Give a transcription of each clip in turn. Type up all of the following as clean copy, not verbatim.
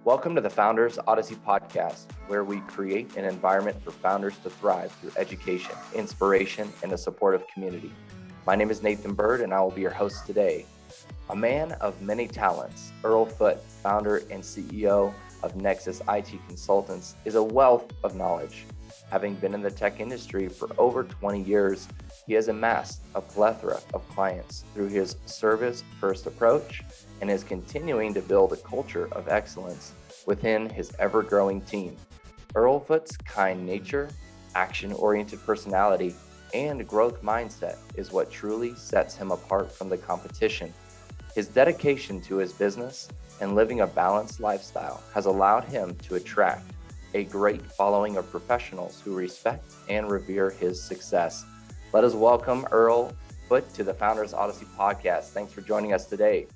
Welcome to the Founders Odyssey podcast, where we create an environment for founders to thrive through education, inspiration, and a supportive community. My name is Nathan Bird, and I will be your host today. A man of many talents, Earl Foote, founder and CEO of Nexus IT Consultants, is a wealth of knowledge. Having been in the tech industry for over 20 years, he has amassed a plethora of clients through his service-first approach and is continuing to build a culture of excellence within his ever-growing team. Earl Foote's kind nature, action-oriented personality, and growth mindset is what truly sets him apart from the competition. His dedication to his business and living a balanced lifestyle has allowed him to attract a great following of professionals who respect and revere his success. Let us welcome Earl Foote to the Founders Odyssey podcast. Thanks for joining us today.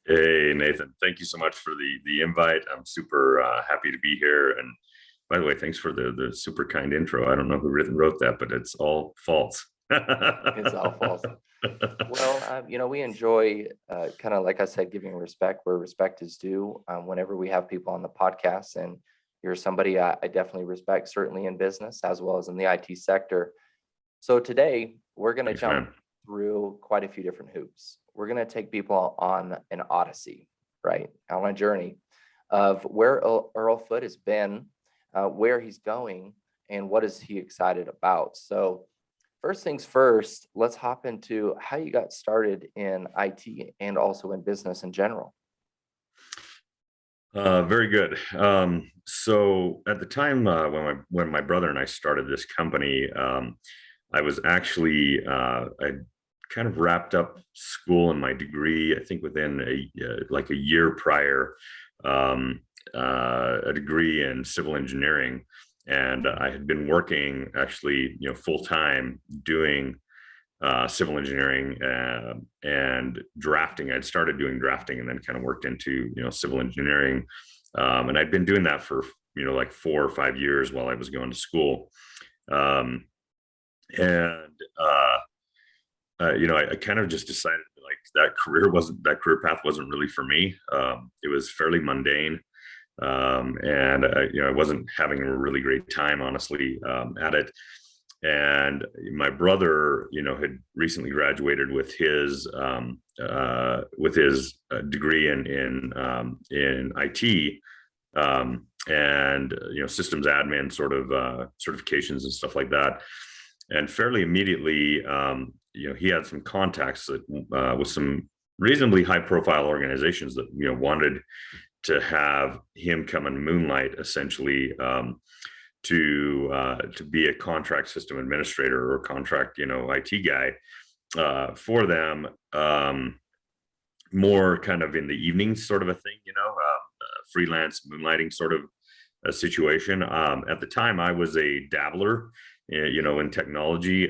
Hey, Nathan, thank you so much for the invite. I'm super happy to be here. And by the way, thanks for the super kind intro. I don't know who wrote that, but it's all false. It's all false. Well, we enjoy kind of, like I said, giving respect where respect is due whenever we have people on the podcast. And you're somebody I definitely respect, certainly in business as well as in the IT sector. So today we're going to jump through quite a few different hoops. We're going to take people on an odyssey, right? On a journey of where Earl Foote has been, where he's going, and what is he excited about. So first things first, let's hop into how you got started in IT and also in business in general. Very good. So at the time when my brother and I started this company, I was actually I kind of wrapped up school and my degree. I think within a year prior, a degree in civil engineering, and I had been working actually full time doing civil engineering and drafting. I'd started doing drafting and then kind of worked into civil engineering, and I'd been doing that for like 4 or 5 years while I was going to school. I kind of just decided like that career path wasn't really for me. It was fairly mundane, and I wasn't having a really great time, honestly, at it. And my brother, had recently graduated with his degree in IT, and systems admin sort of certifications and stuff like that. And fairly immediately, he had some contacts with some reasonably high-profile organizations that wanted to have him come and moonlight, essentially, to be a contract system administrator or contract IT guy for them, more kind of in the evenings sort of a thing, freelance moonlighting sort of a situation. At the time, I was a dabbler in technology.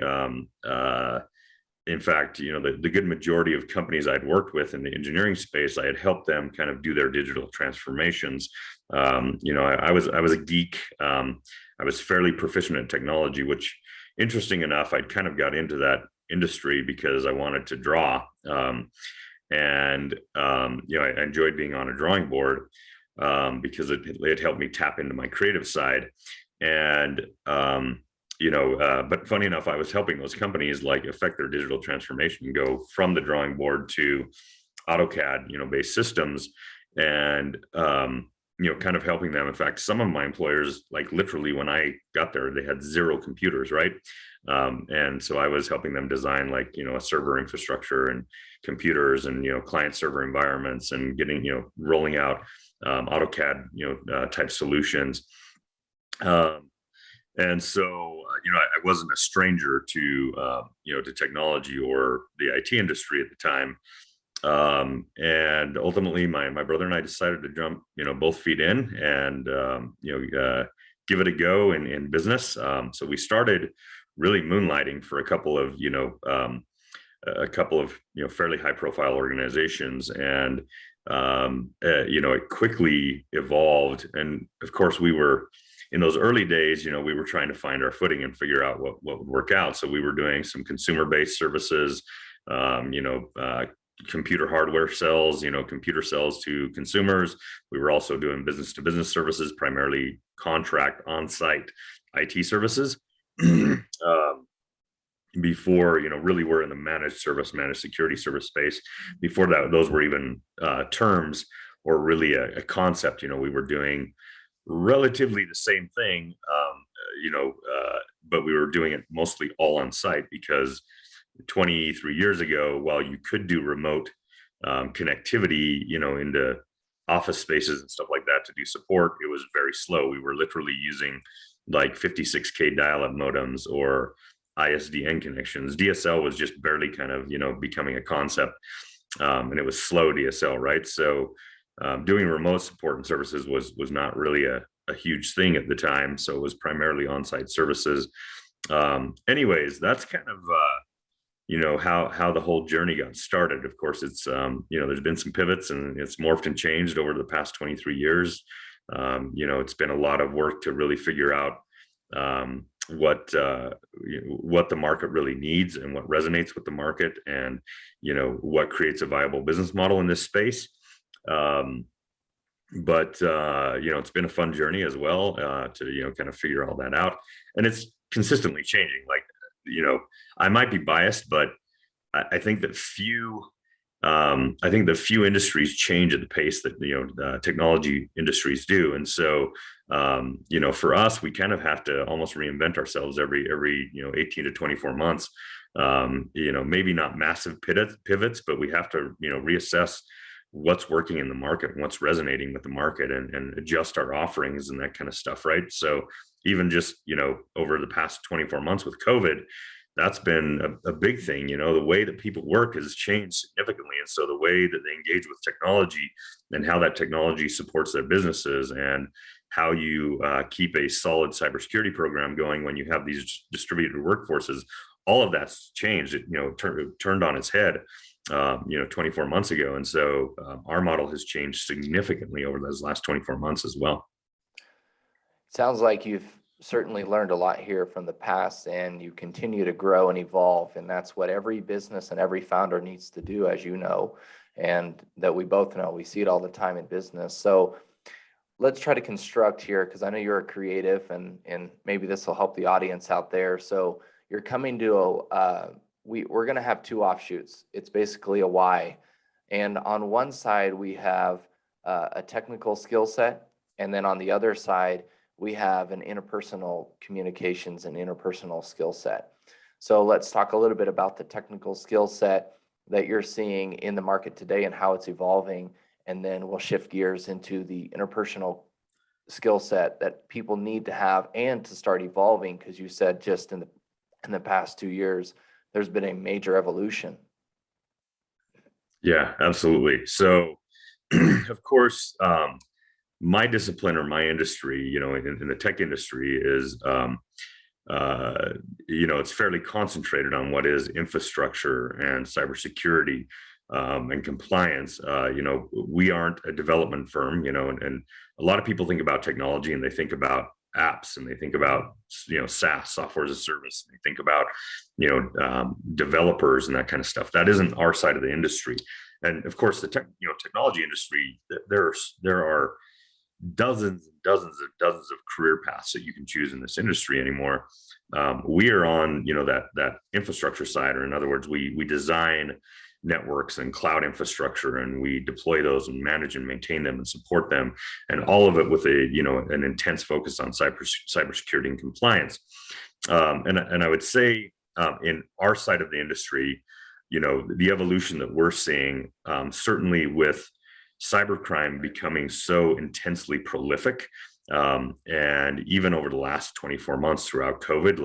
In fact, the good majority of companies I'd worked with in the engineering space, I had helped them kind of do their digital transformations. I was a geek. I was fairly proficient in technology, which, interesting enough, I'd kind of got into that industry because I wanted to draw. I enjoyed being on a drawing board because it helped me tap into my creative side. And but funny enough, I was helping those companies like affect their digital transformation and go from the drawing board to AutoCAD, based systems, and kind of helping them. In fact, some of my employers, like literally when I got there, they had 0 computers, right? And so I was helping them design like a server infrastructure and computers and client server environments and getting rolling out AutoCAD type solutions. And so, I wasn't a stranger to, to technology or the IT industry at the time. And ultimately, my brother and I decided to jump, both feet in and, give it a go in business. So we started really moonlighting for a couple of, fairly high profile organizations. And, it quickly evolved. And of course, we were, in those early days, we were trying to find our footing and figure out what would work out. So we were doing some consumer-based services, computer hardware sales, computer sales to consumers. We were also doing business to business services, primarily contract on-site IT services. Before, really we're in the managed security service space. Before that, those were even terms or really a concept. We were doing relatively the same thing, but we were doing it mostly all on site because 23 years ago, while you could do remote connectivity, into office spaces and stuff like that to do support, it was very slow. We were literally using like 56K dial-up modems or ISDN connections. DSL was just barely kind of, becoming a concept, and it was slow DSL, right? So doing remote support and services was not really a huge thing at the time. So it was primarily on-site services. Anyways, that's kind of, how the whole journey got started. Of course, it's, there's been some pivots and it's morphed and changed over the past 23 years. It's been a lot of work to really figure out what the market really needs and what resonates with the market, and what creates a viable business model in this space. But it's been a fun journey as well, to kind of figure all that out, and it's consistently changing. Like, I might be biased, but I think that few industries change at the pace that the technology industries do. And so for us, we kind of have to almost reinvent ourselves every 18 to 24 months. Maybe not massive pivots, but we have to reassess what's working in the market and what's resonating with the market, and adjust our offerings and that kind of stuff, right? So even just over the past 24 months with COVID, that's been a big thing. The way that people work has changed significantly. And so the way that they engage with technology and how that technology supports their businesses, and how you keep a solid cybersecurity program going when you have these distributed workforces, all of that's changed. It turned on its head 24 months ago. And so our model has changed significantly over those last 24 months as well. Sounds like you've certainly learned a lot here from the past, and you continue to grow and evolve. And that's what every business and every founder needs to do, as you know, and that we both know. We see it all the time in business. So let's try to construct here, because I know you're a creative, and maybe this will help the audience out there. So you're coming to we're going to have two offshoots. It's basically a Y. And on one side, we have a technical skill set. And then on the other side, we have an interpersonal communications and interpersonal skill set. So let's talk a little bit about the technical skill set that you're seeing in the market today and how it's evolving. And then we'll shift gears into the interpersonal skill set that people need to have and to start evolving, because you said just in the past 2 years, there's been a major evolution. Yeah, absolutely. So of course, my discipline or my industry, in the tech industry is, it's fairly concentrated on what is infrastructure and cybersecurity, and compliance. We aren't a development firm, and a lot of people think about technology and they think about apps, and they think about, SaaS, software as a service. They think about, developers and that kind of stuff. That isn't our side of the industry. And of course, the technology industry, there are dozens and dozens of career paths that you can choose in this industry anymore. We are on, that infrastructure side, or in other words, we design networks and cloud infrastructure, and we deploy those and manage and maintain them and support them, and all of it with an intense focus on cybersecurity and compliance. And I would say, in our side of the industry, the evolution that we're seeing, certainly with cybercrime becoming so intensely prolific, and even over the last 24 months throughout COVID,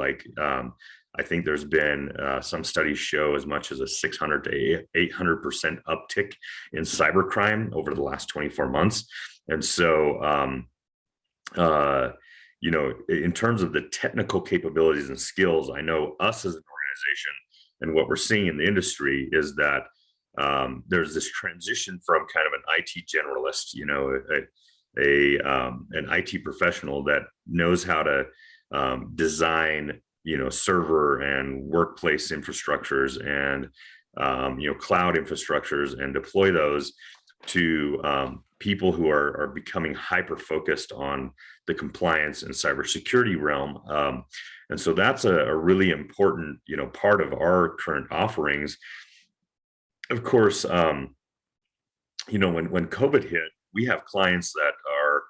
I think there's been some studies show as much as a 600 to 800% uptick in cybercrime over the last 24 months. And so, in terms of the technical capabilities and skills, I know us as an organization, and what we're seeing in the industry is that there's this transition from kind of an IT generalist, an IT professional that knows how to design, server and workplace infrastructures, and cloud infrastructures and deploy those to people who are becoming hyper focused on the compliance and cybersecurity realm. And so that's a really important, part of our current offerings. Of course, when COVID hit, we have clients that are,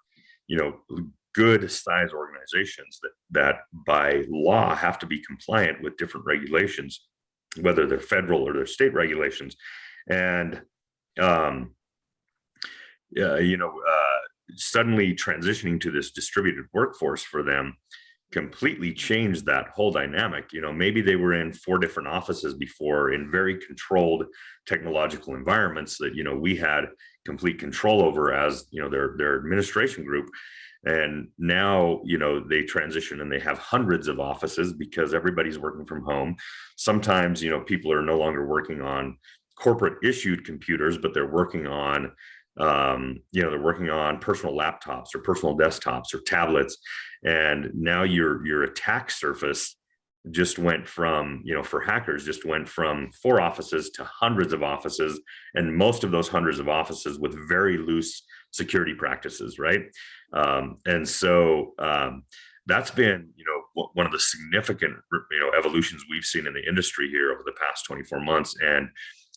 good size organizations that by law have to be compliant with different regulations, whether they're federal or they're state regulations. And um, suddenly transitioning to this distributed workforce for them completely changed that whole dynamic. Maybe they were in 4 different offices before in very controlled technological environments that, we had complete control over as, their administration group. And now, they transition and they have hundreds of offices because everybody's working from home. Sometimes, people are no longer working on corporate issued computers, but they're working on personal laptops or personal desktops or tablets. And now your attack surface just went from, for hackers, just went from 4 offices to hundreds of offices, and most of those hundreds of offices with very loose security practices, right? And so that's been, one of the significant, evolutions we've seen in the industry here over the past 24 months. And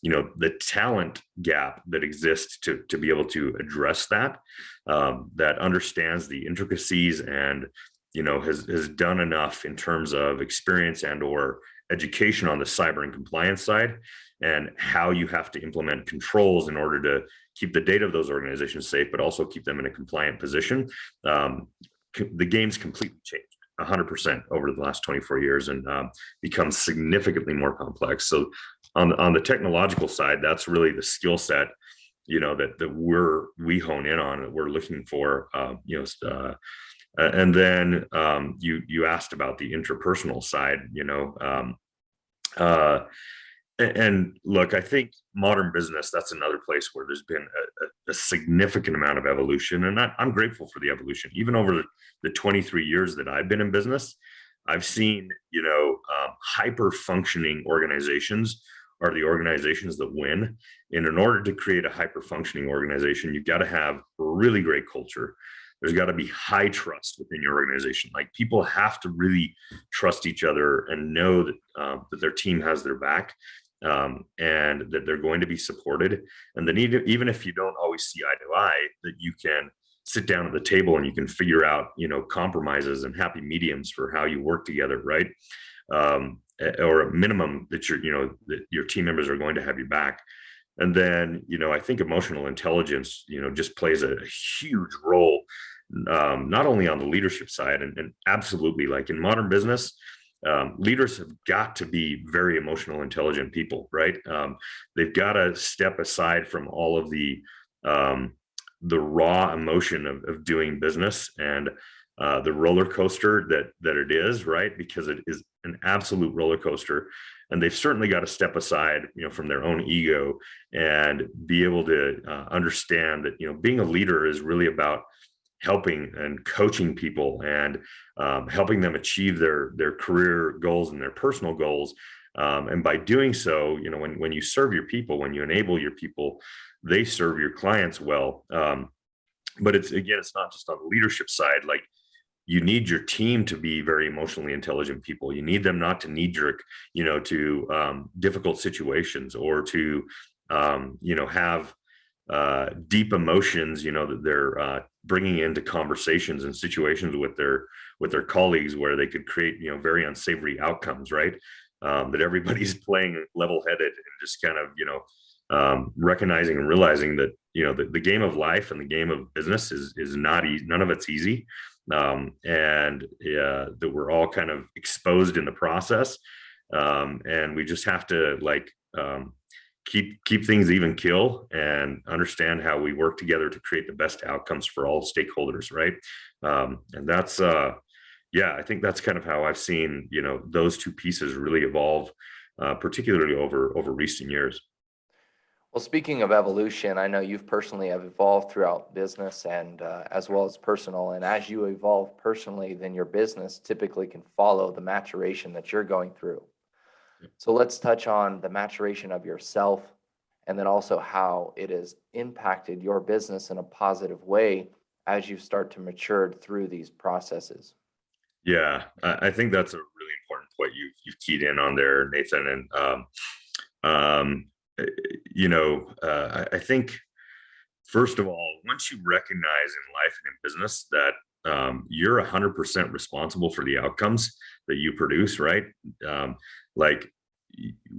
the talent gap that exists to be able to address that, that understands the intricacies and, has done enough in terms of experience and or education on the cyber and compliance side, and how you have to implement controls in order to keep the data of those organizations safe, but also keep them in a compliant position. The game's completely changed 100% over the last 24 years and become significantly more complex. So on the technological side, that's really the skill set, that we hone in on, that we're looking for, and then you asked about the interpersonal side, and look, I think modern business, that's another place where there's been a significant amount of evolution. And I'm grateful for the evolution. Even over the 23 years that I've been in business, I've seen, hyper functioning organizations are the organizations that win. And in order to create a hyper functioning organization, you've got to have really great culture. There's got to be high trust within your organization. Like, people have to really trust each other and know that that their team has their back, and that they're going to be supported. And then even if you don't always see eye to eye, that you can sit down at the table and you can figure out, compromises and happy mediums for how you work together, right? Or at minimum that that your team members are going to have your back. And then, I think emotional intelligence, just plays a huge role, not only on the leadership side, and absolutely, like in modern business, leaders have got to be very emotional, intelligent people, right? They've got to step aside from all of the raw emotion of doing business and the roller coaster that it is, right? Because it is an absolute roller coaster. And they've certainly got to step aside, from their own ego and be able to understand that, being a leader is really about helping and coaching people and helping them achieve their career goals and their personal goals. And by doing so, when you serve your people, when you enable your people, they serve your clients well. But it's not just on the leadership side. Like, you need your team to be very emotionally intelligent people. You need them not to knee jerk, to difficult situations, or to, have deep emotions, that they're bringing into conversations and situations with their colleagues where they could create, very unsavory outcomes, right? That everybody's playing level-headed and just kind of, recognizing and realizing that, the game of life and the game of business is not easy. None of it's easy. And that we're all kind of exposed in the process. And we just have to keep things even kill and understand how we work together to create the best outcomes for all stakeholders. Right. And that's, I think that's kind of how I've seen, those two pieces really evolve, particularly over recent years. Well, speaking of evolution, I know you've personally have evolved throughout business and as well as personal. And as you evolve personally, then your business typically can follow the maturation that you're going through. So let's touch on the maturation of yourself and then also how it has impacted your business in a positive way as you start to mature through these processes. Yeah, I think that's a really important point you've keyed in on there, Nathan. And um, uh, I think first of all, once you recognize in life and in business that you're 100% responsible for the outcomes that you produce, right? Um, like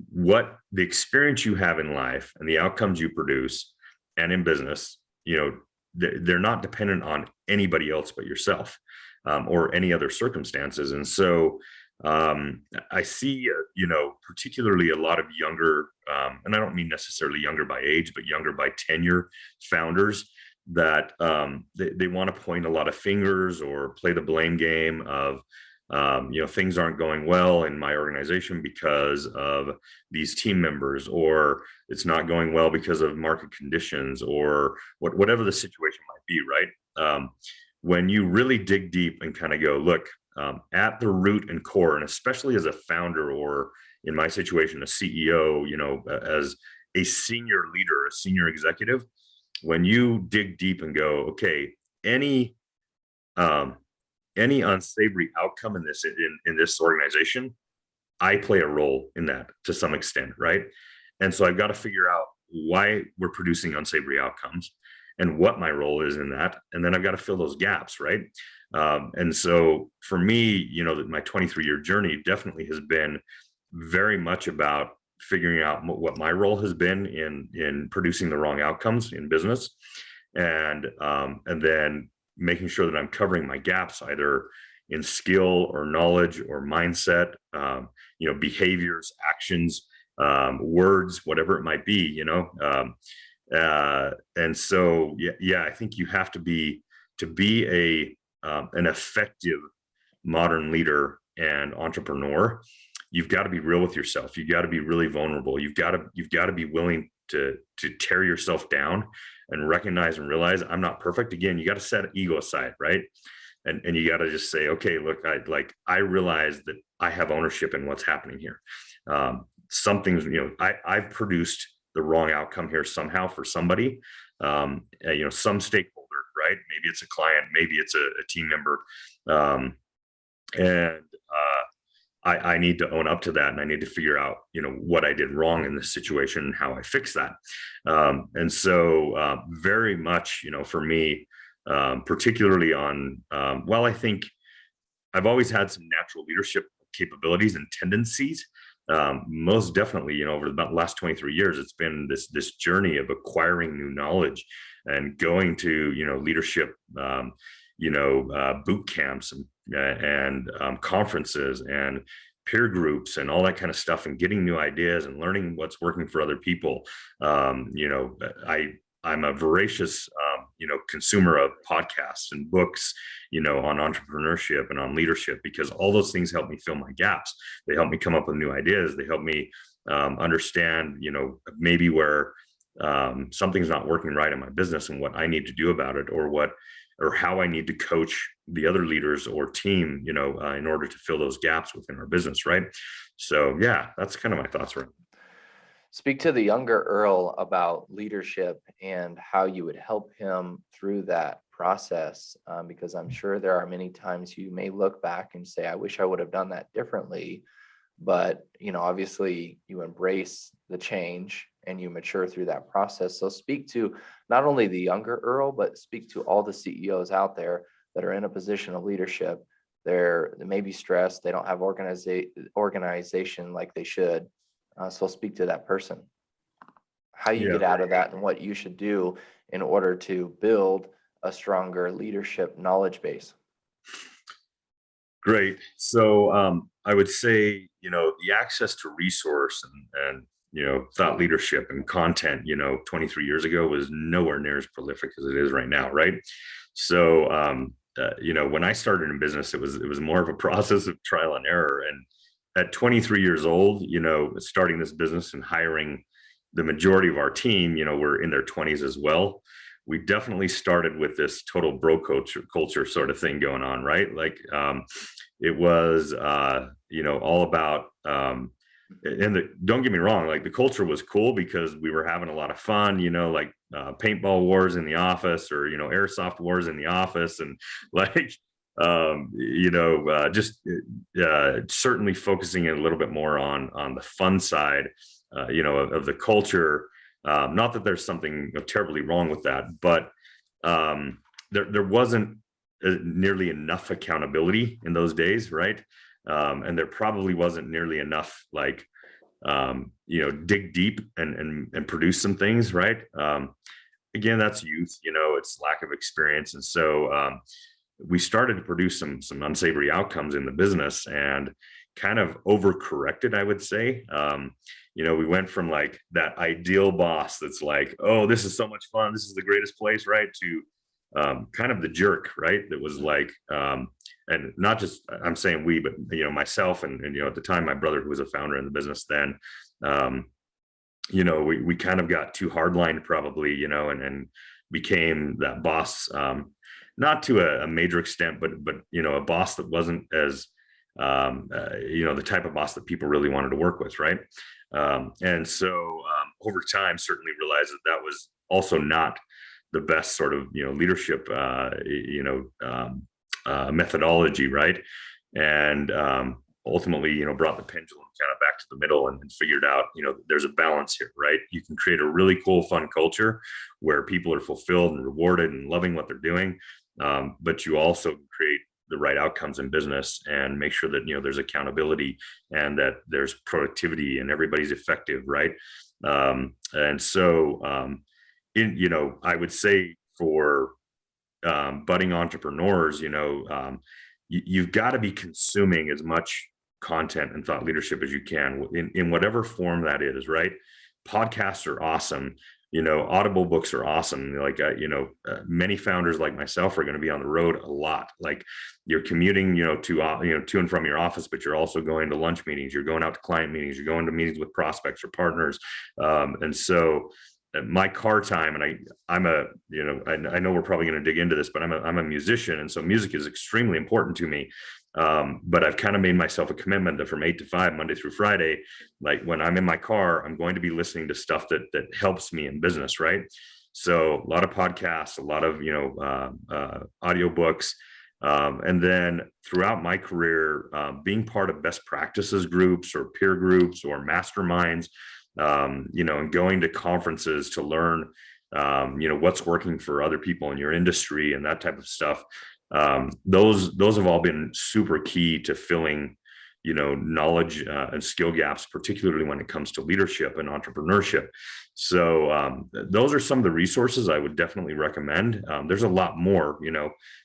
what the experience you have in life and the outcomes you produce and in business, they're not dependent on anybody else but yourself, or any other circumstances. And so I see, particularly a lot of younger, and I don't mean necessarily younger by age, but younger by tenure founders that they want to point a lot of fingers or play the blame game of, things aren't going well in my organization because of these team members, or it's not going well because of market conditions, or whatever the situation might be, right? When you really dig deep and kind of go, look, at the root and core, and especially as a founder, or in my situation, a CEO, as a senior leader, a senior executive, when you dig deep and go, okay, any um, any unsavory outcome in this organization, I play a role in that to some extent, right? And so I've got to figure out why we're producing unsavory outcomes and what my role is in that, and then I've got to fill those gaps, right? And so for me, my 23-year journey definitely has been very much about figuring out what my role has been in producing the wrong outcomes in business, and then making sure that I'm covering my gaps either in skill or knowledge or mindset, behaviors, actions, words, whatever it might be, and so I think you have to be a an effective modern leader and entrepreneur. You've got to be real with yourself. You've got to be really vulnerable. You've got to be willing to tear yourself down and recognize and realize I'm not perfect. Again, you got to set ego aside, right? And you got to just say, okay, look, I realize that I have ownership in what's happening here. Something's, I've produced the wrong outcome here somehow for somebody, some stakeholder, right? Maybe it's a client, maybe it's a team member, and I need to own up to that, and I need to figure out, what I did wrong in this situation and how I fix that. And so, very much, for me, particularly on, I think I've always had some natural leadership capabilities and tendencies. Most definitely, over the last 23 years, it's been this journey of acquiring new knowledge and going to, leadership, boot camps and conferences and peer groups and all that kind of stuff, and getting new ideas and learning what's working for other people. I'm a voracious, consumer of podcasts and books, on entrepreneurship and on leadership, because all those things help me fill my gaps. They help me come up with new ideas. They help me understand, maybe where something's not working right in my business and what I need to do about it, or how I need to coach the other leaders or team, in order to fill those gaps within our business, right? So yeah, that's kind of my thoughts around. Speak to the younger Earl about leadership and how you would help him through that process, because I'm sure there are many times you may look back and say, I wish I would have done that differently. But, obviously you embrace the change and you mature through that process. So speak to not only the younger Earl, but speak to all the CEOs out there that are in a position of leadership. They may be stressed. They don't have organization like they should. So speak to that person, how you Yeah. get out of that and what you should do in order to build a stronger leadership knowledge base. Great. So I would say, the access to resource and thought leadership and content, 23 years ago was nowhere near as prolific as it is right now, right? So when I started in business, it was more of a process of trial and error. And at 23 years old, starting this business and hiring the majority of our team, were in their 20s as well. We definitely started with this total bro culture sort of thing going on, right? Like it was, all about and don't get me wrong, like the culture was cool because we were having a lot of fun, like paintball wars in the office, or airsoft wars in the office, and like just certainly focusing a little bit more on the fun side, of the culture. Not that there's something terribly wrong with that, but there wasn't nearly enough accountability in those days, right? And there probably wasn't nearly enough like dig deep and produce some things, right? Again, that's youth, it's lack of experience. And so we started to produce some unsavory outcomes in the business, and kind of overcorrected, I would say. We went from like that ideal boss that's like, oh, this is so much fun, this is the greatest place, right, to kind of the jerk, right? That was like, and not just I'm saying we, but myself and at the time my brother, who was a founder in the business then, we kind of got too hardlined probably, and became that boss, not to a major extent, but a boss that wasn't as the type of boss that people really wanted to work with, right? And so over time, certainly realized that was also not the best sort of leadership methodology, right? And ultimately brought the pendulum kind of back to the middle, and figured out there's a balance here, right? You can create a really cool, fun culture where people are fulfilled and rewarded and loving what they're doing, but you also create the right outcomes in business and make sure that there's accountability and that there's productivity and everybody's effective, right? And so I would say for budding entrepreneurs, you've got to be consuming as much content and thought leadership as you can in whatever form that is, right? Podcasts are awesome. Audible books are awesome. Like, many founders like myself are going to be on the road a lot. Like you're commuting, to and from your office, but you're also going to lunch meetings, you're going out to client meetings, you're going to meetings with prospects or partners. And so my car time, and I'm a, I know we're probably going to dig into this, but I'm a musician. And so music is extremely important to me. But I've kind of made myself a commitment that from 8 to 5, Monday through Friday, like when I'm in my car, I'm going to be listening to stuff that helps me in business, right? So a lot of podcasts, a lot of, audiobooks. And then throughout my career, being part of best practices groups or peer groups or masterminds, and going to conferences to learn, what's working for other people in your industry and that type of stuff. Those have all been super key to filling, knowledge and skill gaps, particularly when it comes to leadership and entrepreneurship. So those are some of the resources I would definitely recommend. There's a lot more,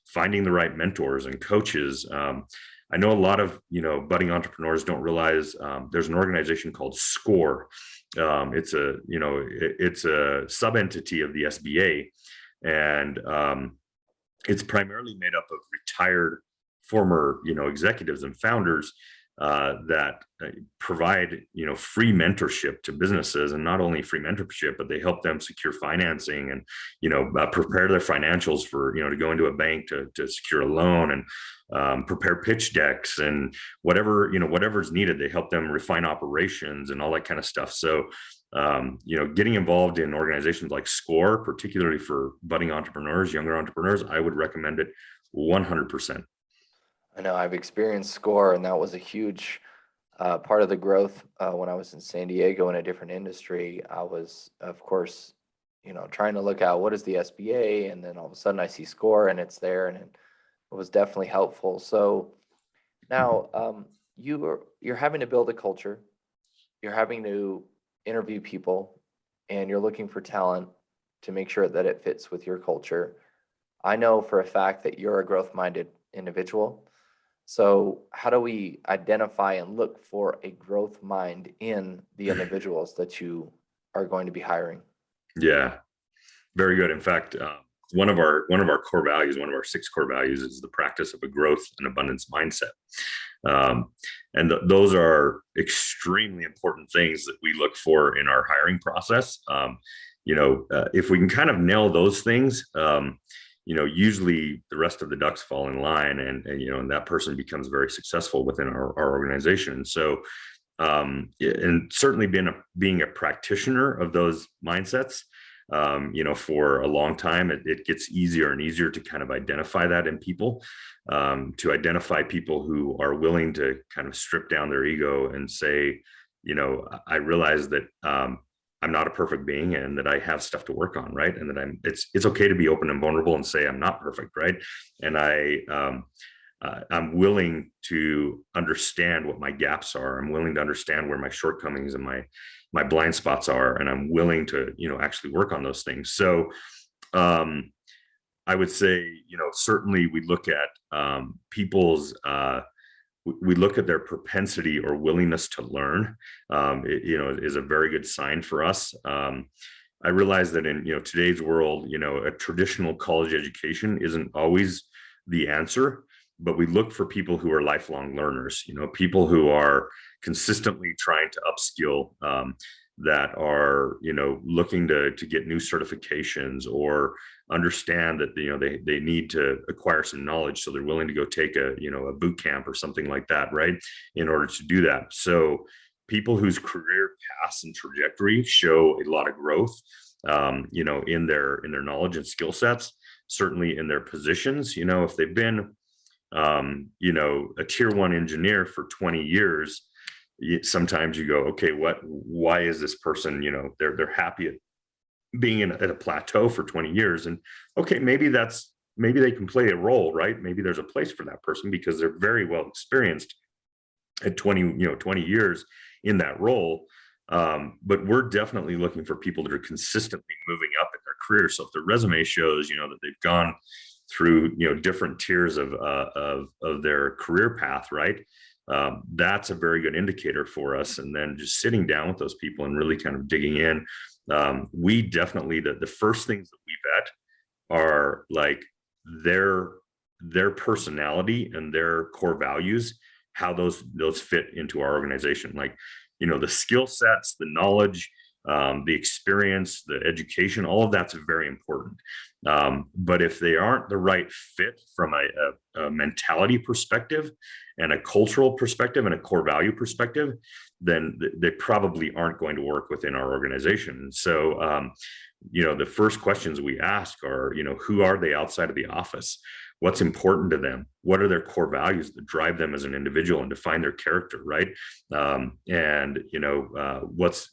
finding the right mentors and coaches. I know a lot of, budding entrepreneurs don't realize there's an organization called SCORE. It's a sub-entity of the SBA, and it's primarily made up of retired former, executives and founders that provide, free mentorship to businesses, and not only free mentorship, but they help them secure financing and, prepare their financials for, to go into a bank to secure a loan, and prepare pitch decks and whatever's needed. They help them refine operations and all that kind of stuff. So, getting involved in organizations like SCORE, particularly for budding entrepreneurs, younger entrepreneurs, I would recommend it 100%. I know I've experienced SCORE, and that was a huge part of the growth when I was in San Diego in a different industry. I was, of course, trying to look out what is the SBA, and then all of a sudden I see SCORE and it's there, and it was definitely helpful. So now you're having to build a culture, you're having to interview people, and you're looking for talent to make sure that it fits with your culture. I know for a fact that you're a growth-minded individual. So how do we identify and look for a growth mind in the individuals that you are going to be hiring? Yeah, very good. In fact, one of our core values, one of our 6 core values, is the practice of a growth and abundance mindset. And those are extremely important things that we look for in our hiring process. If we can kind of nail those things, usually the rest of the ducks fall in line, and that person becomes very successful within our organization. So and certainly being a practitioner of those mindsets, for a long time, it gets easier and easier to kind of identify that in people, to identify people who are willing to kind of strip down their ego and say, I realize that I'm not a perfect being and that I have stuff to work on, right? And that it's okay to be open and vulnerable and say I'm not perfect, right? And I'm willing to understand what my gaps are. I'm willing to understand where my shortcomings and my blind spots are, and I'm willing to, actually work on those things. So I would say, certainly we look at people's we look at their propensity or willingness to learn, is a very good sign for us. I realize that in today's world, a traditional college education isn't always the answer, but we look for people who are lifelong learners, people who are consistently trying to upskill, that are looking to get new certifications or understand that they need to acquire some knowledge, so they're willing to go take a boot camp or something like that, right, in order to do that. So people whose career paths and trajectory show a lot of growth, in their knowledge and skill sets, certainly in their positions. If they've been a tier one engineer for 20 years, sometimes you go, okay, why is this person, they're happy at being at a plateau for 20 years. And okay, maybe they can play a role, right? Maybe there's a place for that person because they're very well experienced at 20 years in that role. But we're definitely looking for people that are consistently moving up in their career. So if their resume shows, that they've gone through, different tiers of their career path, right? That's a very good indicator for us. And then just sitting down with those people and really kind of digging in. We definitely, the first things that we vet are like their personality and their core values, how those fit into our organization. Like, the skill sets, the knowledge, the experience, the education, all of that's very important. But if they aren't the right fit from a mentality perspective and a cultural perspective and a core value perspective, then they probably aren't going to work within our organization. So, the first questions we ask are, who are they outside of the office? What's important to them? What are their core values that drive them as an individual and define their character, right?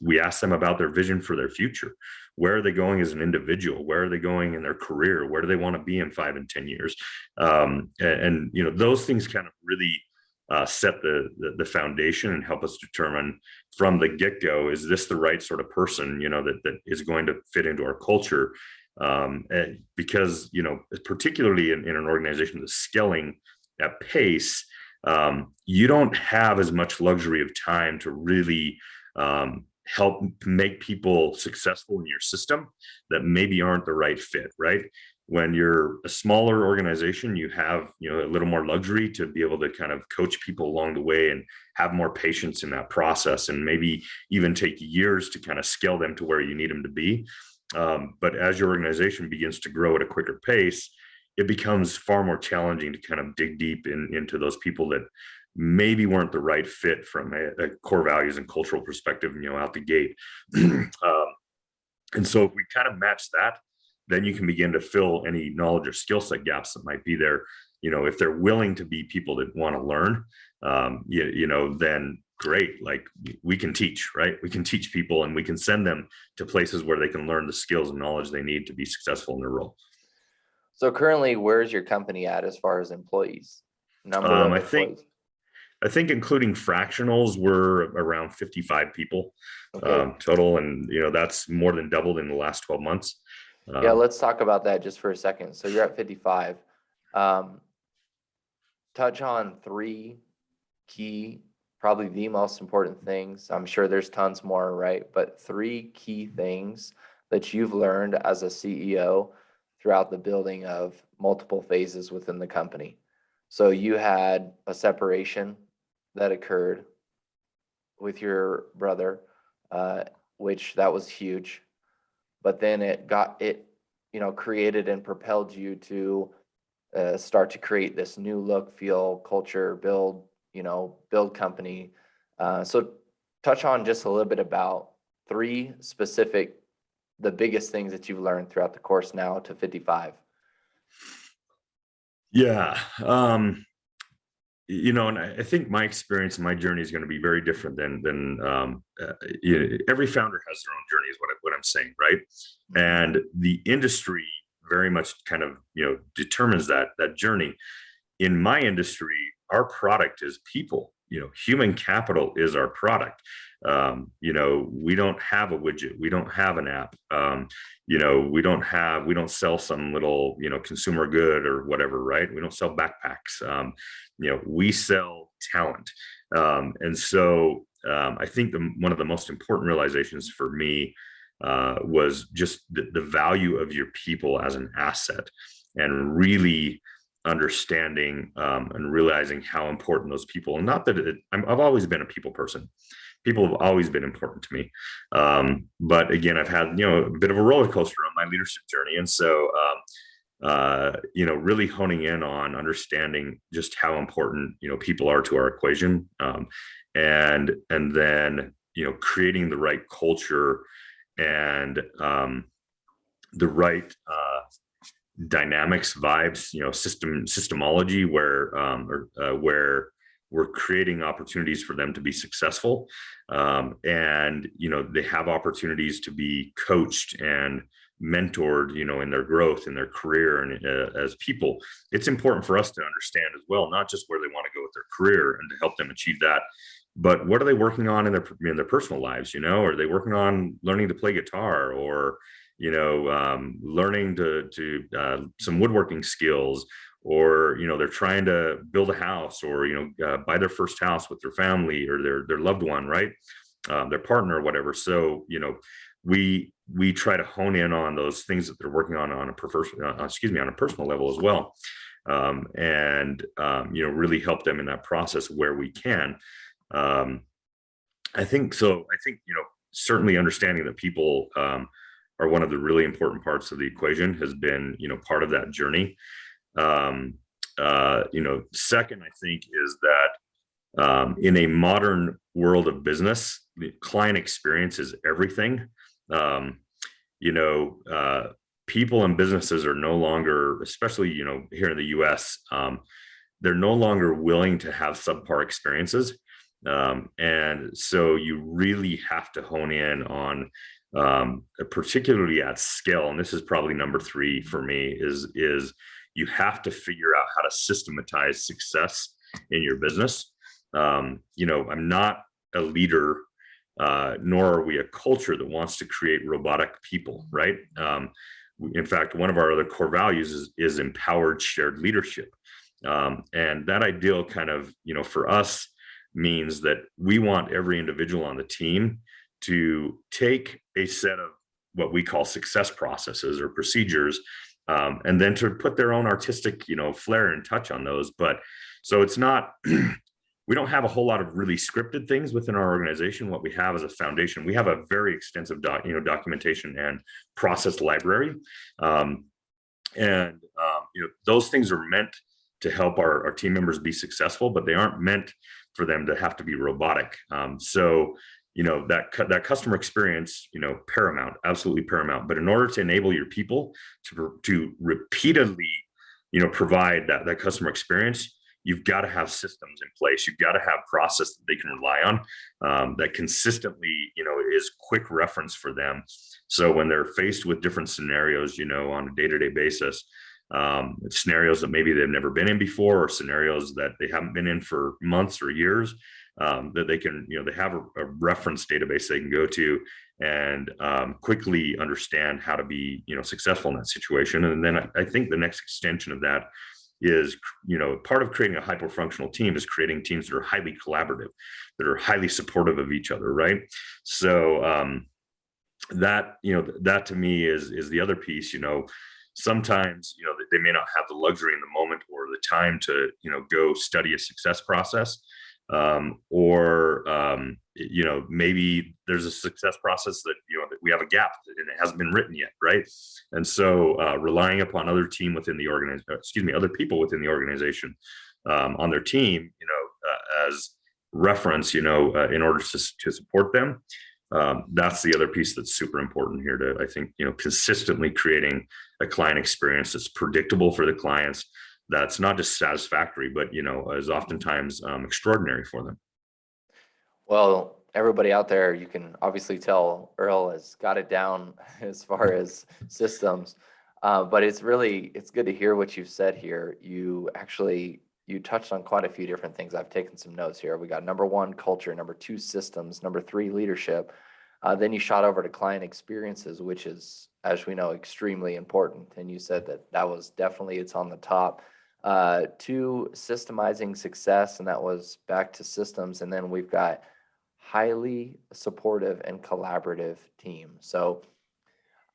We ask them about their vision for their future. Where are they going as an individual? Where are they going in their career? Where do they want to be in 5 and 10 years? Those things kind of really set the foundation and help us determine from the get-go, is this the right sort of person, that is going to fit into our culture? Because, particularly in an organization that's scaling at pace, you don't have as much luxury of time to really help make people successful in your system that maybe aren't the right fit, right? When you're a smaller organization, you have, a little more luxury to be able to kind of coach people along the way and have more patience in that process, and maybe even take years to kind of scale them to where you need them to be. But as your organization begins to grow at a quicker pace, it becomes far more challenging to kind of dig deep into those people that maybe weren't the right fit from a core values and cultural perspective, out the gate. And so if we kind of match that, then you can begin to fill any knowledge or skill set gaps that might be there. If they're willing to be people that want to learn, then great. Like, we can teach, right? We can teach people, and we can send them to places where they can learn the skills and knowledge they need to be successful in their role. So currently, where's your company at as far as employees? Number of employees? I think including fractionals, we're around 55 people total. And, that's more than doubled in the last 12 months. Yeah, let's talk about that just for a second. So you're at 55. Touch on 3 key, probably the most important things. I'm sure there's tons more, right? But 3 key things that you've learned as a CEO throughout the building of multiple phases within the company. So you had a separation that occurred with your brother, which that was huge. But then it created and propelled you to start to create this new look, feel, culture, build company. So touch on just a little bit about three specific, the biggest things that you've learned throughout the course now to 55. Yeah. And I think my experience and my journey is going to be very different than every founder has their own journey is what I'm saying. Right. And the industry very much kind of, determines that journey. In my industry, our product is people. Human capital is our product. We don't have a widget. We don't have an app. We don't sell some little, consumer good or whatever, right? We don't sell backpacks. We sell talent. And so I think one of the most important realizations for me was just the value of your people as an asset, and really understanding and realizing how important those people, and not that I've always been a people person. People have always been important to me. But again, I've had, a bit of a roller coaster on my leadership journey. And so, really honing in on understanding just how important, people are to our equation. And then, creating the right culture and the right dynamics, vibes, systemology, where we're creating opportunities for them to be successful. And they have opportunities to be coached and mentored, in their growth, in their career, and as people. It's important for us to understand as well, not just where they want to go with their career and to help them achieve that, but what are they working on in their personal lives? Are they working on learning to play guitar, or learning to some woodworking skills, or they're trying to build a house, or buy their first house with their family or their loved one, right? Their partner or whatever. So we try to hone in on those things that they're working on a personal level as well, and really help them in that process where we can. I think certainly understanding that people are one of the really important parts of the equation has been, part of that journey. Second, I think, is that in a modern world of business, the client experience is everything. People and businesses are no longer, especially, here in the US, they're no longer willing to have subpar experiences. And so you really have to hone in on, particularly at scale. And this is probably number three for me, is you have to figure out how to systematize success in your business. I'm not a leader, nor are we a culture that wants to create robotic people, right? In fact, one of our other core values is empowered shared leadership. And that ideal kind of, for us, means that we want every individual on the team to take a set of what we call success processes or procedures, and then to put their own artistic, flair and touch on those. But so it's not, we don't have a whole lot of really scripted things within our organization. What we have is a foundation. We have a very extensive documentation and process library. Those things are meant to help our team members be successful, but they aren't meant for them to have to be robotic. That customer experience, paramount, absolutely paramount. But in order to enable your people to repeatedly, provide that customer experience, you've got to have systems in place. You've got to have process that they can rely on, that consistently, is quick reference for them. So when they're faced with different scenarios, on a day-to-day basis, scenarios that maybe they've never been in before, or scenarios that they haven't been in for months or years, that they can, they have a reference database they can go to and quickly understand how to be, successful in that situation. And then I think the next extension of that is, part of creating a hyper-functional team is creating teams that are highly collaborative, that are highly supportive of each other, right? So that to me is the other piece. Sometimes, they may not have the luxury in the moment or the time to, go study a success process. Maybe there's a success process that, that we have a gap and it hasn't been written yet. Right. And so, relying upon other people within the organization, on their team, as reference, in order to support them. That's the other piece that's super important here to, I think, consistently creating a client experience that's predictable for the clients, that's not just satisfactory, but, is oftentimes extraordinary for them. Well, everybody out there, you can obviously tell Earl has got it down as far as systems. But it's good to hear what you've said here. You touched on quite a few different things. I've taken some notes here. We got number 1, culture; number 2, systems; number 3, leadership. Then you shot over to client experiences, which is, as we know, extremely important. And you said that was definitely, it's on the top. 2, systemizing success, and that was back to systems. And then we've got highly supportive and collaborative team. So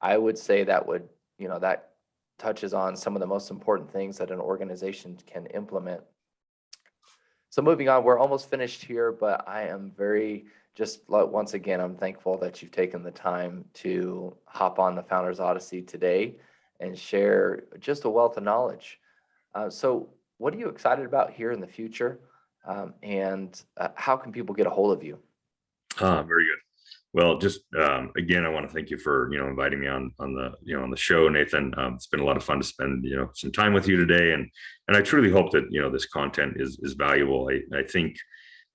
I would say that touches on some of the most important things that an organization can implement. So moving on, we're almost finished here, but I am once again, I'm thankful that you've taken the time to hop on the Founders Odyssey today and share just a wealth of knowledge. So what are you excited about here in the future? And how can people get a hold of you? Very good. Well, just again, I want to thank you for inviting me on the show, Nathan. It's been a lot of fun to spend some time with you today, and I truly hope that this content is valuable. I think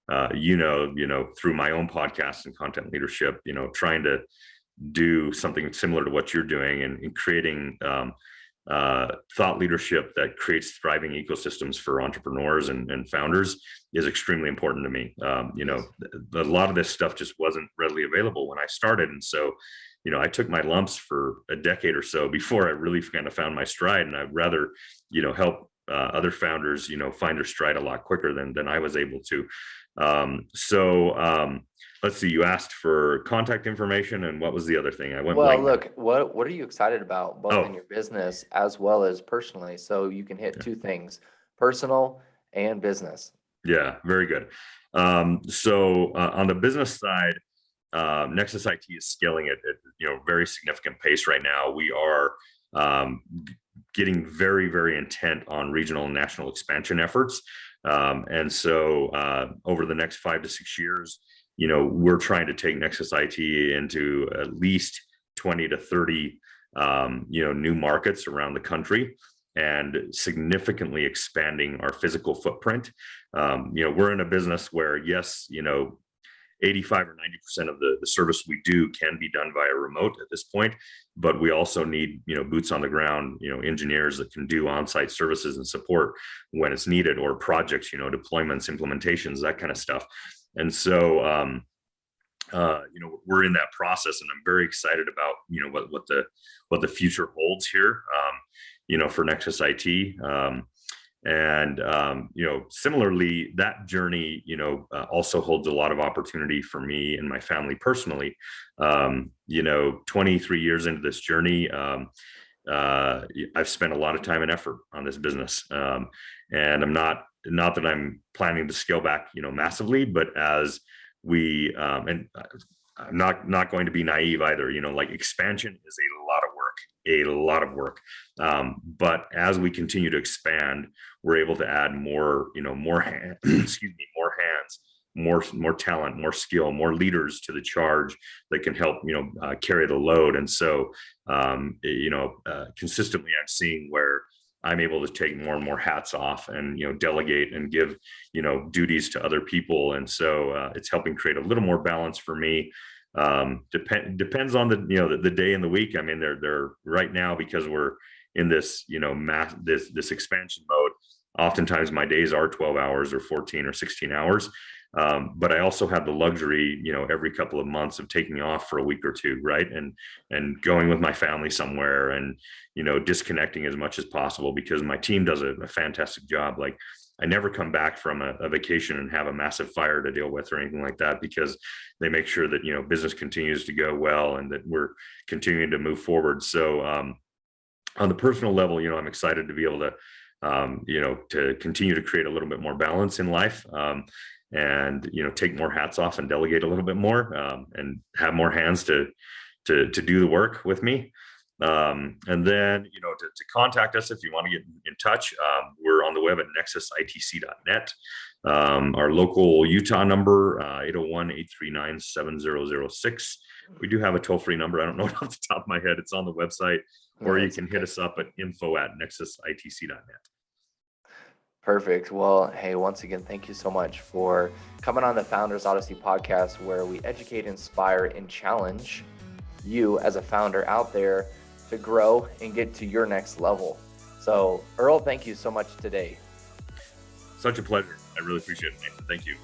through my own podcast and content leadership, trying to do something similar to what you're doing and creating thought leadership that creates thriving ecosystems for entrepreneurs and founders is extremely important to me. A lot of this stuff just wasn't readily available when I started. And so, I took my lumps for a decade or so before I really kind of found my stride. And I'd rather, help other founders, find their stride a lot quicker than I was able to. Let's see, you asked for contact information, and what was the other thing? I went blank. Look, what are you excited about, both in your business as well as personally? So you can hit 2 things, personal and business. Yeah, very good. On the business side, Nexus IT is scaling at very significant pace right now. We are getting very, very intent on regional and national expansion efforts. Over the next 5 to 6 years, we're trying to take Nexus IT into at least 20 to 30, new markets around the country, and significantly expanding our physical footprint. We're in a business where, yes, 85 or 90% of the service we do can be done via remote at this point, but we also need, boots on the ground, engineers that can do on-site services and support when it's needed, or projects, deployments, implementations, that kind of stuff. And so, we're in that process, and I'm very excited about, what the future holds here, for Nexus IT. Similarly, that journey, also holds a lot of opportunity for me and my family personally. 23 years into this journey, I've spent a lot of time and effort on this business. And I'm not that I'm planning to scale back, massively, but as we, and I'm not going to be naive either, expansion is a lot of work. But as we continue to expand, we're able to add more, more hands, more talent, more skill, more leaders to the charge that can help, carry the load. And so, consistently I'm seeing where I'm able to take more and more hats off and, delegate and give, duties to other people. And so, it's helping create a little more balance for me. Depends on the day and the week. I mean, they're right now, because we're in this, this expansion mode. Oftentimes my days are 12 hours or 14 or 16 hours. But I also have the luxury, every couple of months of taking off for a week or 2, right? And going with my family somewhere and, disconnecting as much as possible, because my team does a fantastic job. Like, I never come back from a vacation and have a massive fire to deal with or anything like that, because they make sure that, business continues to go well and that we're continuing to move forward. So, on the personal level, I'm excited to be able to, to continue to create a little bit more balance in life. And take more hats off and delegate a little bit more, and have more hands to do the work with me. And then, to contact us if you want to get in touch, we're on the web at nexusitc.net. Our local Utah number, 801-839-7006. We do have a toll-free number. I don't know it off the top of my head. It's on the website, or you can hit us up at info@nexusitc.net. Perfect. Well, hey, once again, thank you so much for coming on the Founders Odyssey podcast, where we educate, inspire, and challenge you as a founder out there to grow and get to your next level. So, Earl, thank you so much today. Such a pleasure. I really appreciate it, Nathan. Thank you.